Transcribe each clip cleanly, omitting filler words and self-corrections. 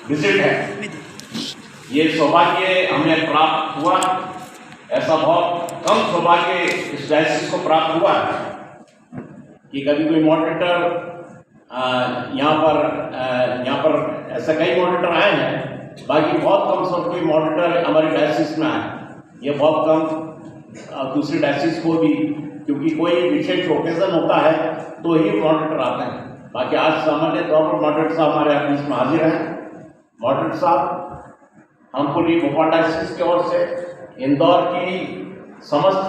Visit है। ये सौभाग्य हमें प्राप्त हुआ, ऐसा बहुत कम सौभाग्य इस डायसिस को प्राप्त हुआ है कि कभी कोई मॉडरेटर यहाँ पर ऐसा कई मॉडरेटर आए हैं, बाकी बहुत कम सब कोई मॉडरेटर हमारे डायसिस में आए। ये बहुत कम दूसरी डायसिस को भी, क्योंकि कोई विशेष ओकेजन होता है तो ही मॉडरेटर आते हैं। बाकी आज सामान्य तौर पर मॉडरेटर साहब हमारे ऑफिस में हाजिर हैं। मॉडरेटर साहब, हम पूरी भोपाल डायसिस की ओर से, इंदौर की समस्त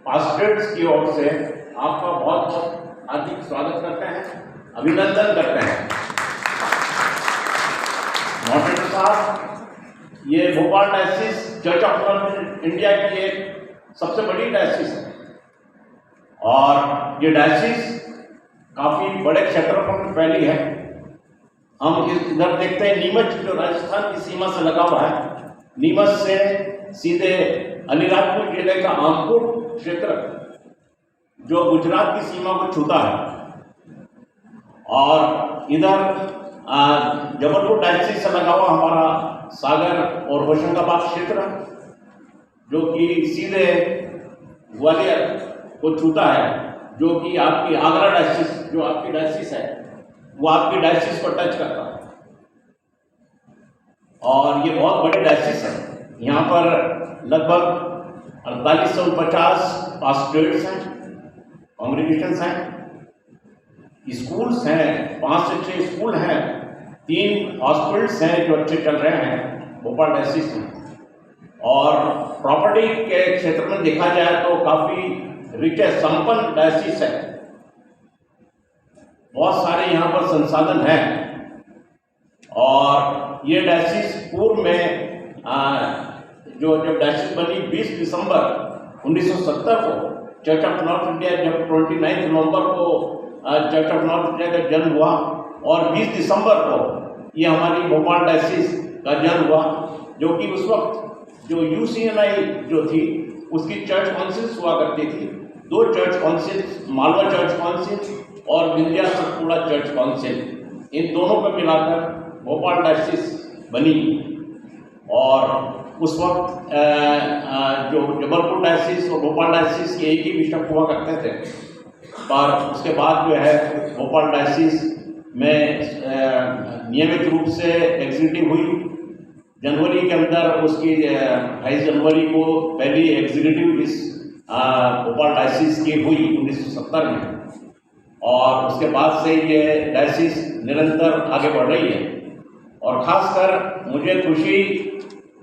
पास्टर्स की ओर से आपका बहुत बहुत हार्दिक स्वागत करते हैं, अभिनंदन करते हैं। मॉडरेटर साहब, ये Bhopal diocese church of north India की एक सबसे बड़ी डायसिस है और ये डायसिस काफ़ी बड़े क्षेत्रफल में फैली है। हम इधर देखते हैं नीमच जो राजस्थान की सीमा से लगा हुआ है, नीमच से सीधे अलीराजपुर जिले का आमपुर क्षेत्र जो गुजरात की सीमा को छूता है, और इधर जबलपुर डायसिस से लगा हुआ हमारा सागर और होशंगाबाद क्षेत्र जो कि सीधे ग्वालियर को छूता है, जो कि आपकी आगरा डायसिस, जो आपकी डायसिस है, वो आपकी डायसिस को टच करता है। और ये बहुत बड़े डायसिस है। यहाँ पर लगभग 4850 पास्टर्स हैं, कॉन्ग्रीगेशंस हैं, स्कूल्स हैं, 5 से 6 स्कूल हैं, 3 हॉस्पिटल्स हैं जो अच्छे चल रहे हैं भोपाल डायसिस में। और प्रॉपर्टी के क्षेत्र में देखा जाए तो काफ़ी रिच है, संपन्न डायसिस है, बहुत सारे यहाँ पर संसाधन हैं। और ये डायसिस पूर्व में जब डायसिस बनी 20 दिसंबर 1970 को, चर्च ऑफ नॉर्थ इंडिया, जब 29 नवंबर को चर्च ऑफ नॉर्थ इंडिया का जन्म हुआ और 20 दिसंबर को ये हमारी भोपाल डायसिस का जन्म हुआ, जो कि उस वक्त जो UCNI जो थी उसकी चर्च काउंसिल्स हुआ करती थी। 2 church councils, Malwa church council और विंध्या सतपुड़ा चर्च काउंसिल, इन दोनों को मिलाकर भोपाल डायसिस बनी। और उस वक्त जो जबलपुर डायसिस और भोपाल डायसिस के एक ही बिशप हुआ करते थे, पर उसके बाद जो है भोपाल डायसिस में नियमित रूप से एग्जीक्यूटिव हुई। जनवरी के अंदर उसकी 28 जनवरी को पहली एग्जीक्यूटिव इस भोपाल डायसिस की हुई 1970 में, और उसके बाद से ये डायसिस निरंतर आगे बढ़ रही है। और ख़ासकर मुझे खुशी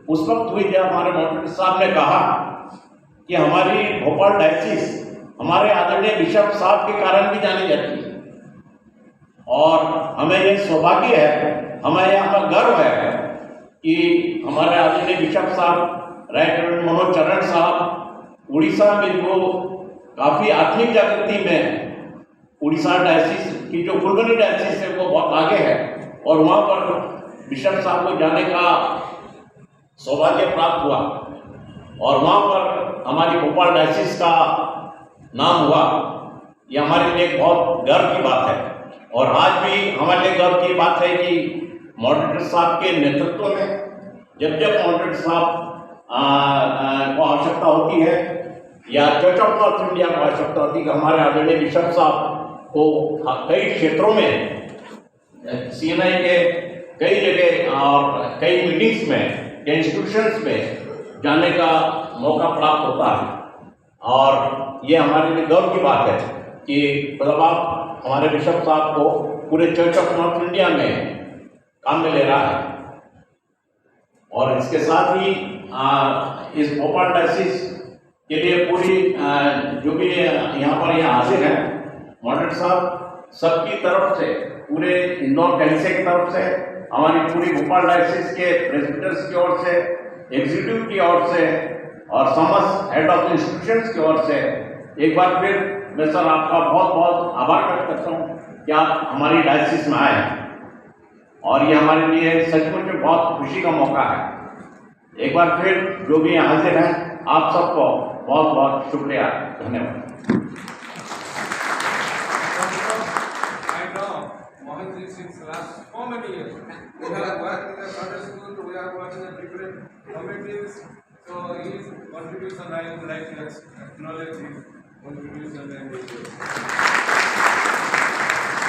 उस वक्त हुई जब हमारे मॉडरेटर साहब ने कहा कि हमारी भोपाल डायसिस हमारे आदरणीय बिशप साहब के कारण भी जानी जाती है, और हमें ये सौभाग्य है, हमें यहाँ पर गर्व है कि हमारे आदरणीय बिशप साहब राइट रेवरेंड मनोज चरण साहब उड़ीसा में जो काफ़ी आत्मिक जागृति में, उड़ीसा डायसिस की जो फुलबनी डायसिस है वो बहुत आगे है, और वहाँ पर बिशप साहब को जाने का सौभाग्य प्राप्त हुआ और वहाँ पर हमारी भोपाल डायसिस का नाम हुआ। ये हमारे लिए एक बहुत गर्व की बात है, और आज भी हमारे लिए गर्व की बात है कि मॉडरेटर साहब के नेतृत्व में जब जब मॉडरेटर साहब को आवश्यकता होती है या चर्च ऑफ नॉर्थ इंडिया को आवश्यकता होती है कि हमारे आदरणीय बिशप साहब को कई क्षेत्रों में, CNI के कई जगह और कई मीटिंग्स में, इंस्टीट्यूशंस में जाने का मौका प्राप्त होता है। और ये हमारे लिए गर्व की बात है कि मतलब आप हमारे बिशप साहब को पूरे चर्च ऑफ नॉर्थ इंडिया में काम में ले रहा है। और इसके साथ ही इस भोपाल डायसिस के लिए पूरी जो भी यहाँ पर हाजिर हैं मॉडरेटर साहब, सबकी तरफ से, पूरे इंदौर कैंसे की तरफ से, हमारी पूरी भोपाल डायसिस के प्रेसिडेंट्स की ओर से, एग्जीक्यूटिव की ओर से और समस्त हेड ऑफ इंस्टीट्यूशंस की ओर से एक बार फिर मैं सर आपका बहुत बहुत आभार व्यक्त करता हूँ कि आप हमारी डायसिस में आए, और ये हमारे लिए सचमुच में बहुत खुशी का मौका है। एक बार फिर जो भी यहाँ हाजिर हैं आप सबको बहुत बहुत शुक्रिया, धन्यवाद। been since last so many years. We have worked in the Sunday school, we are working in different committees. So his contribution, I would like to acknowledge his contribution and his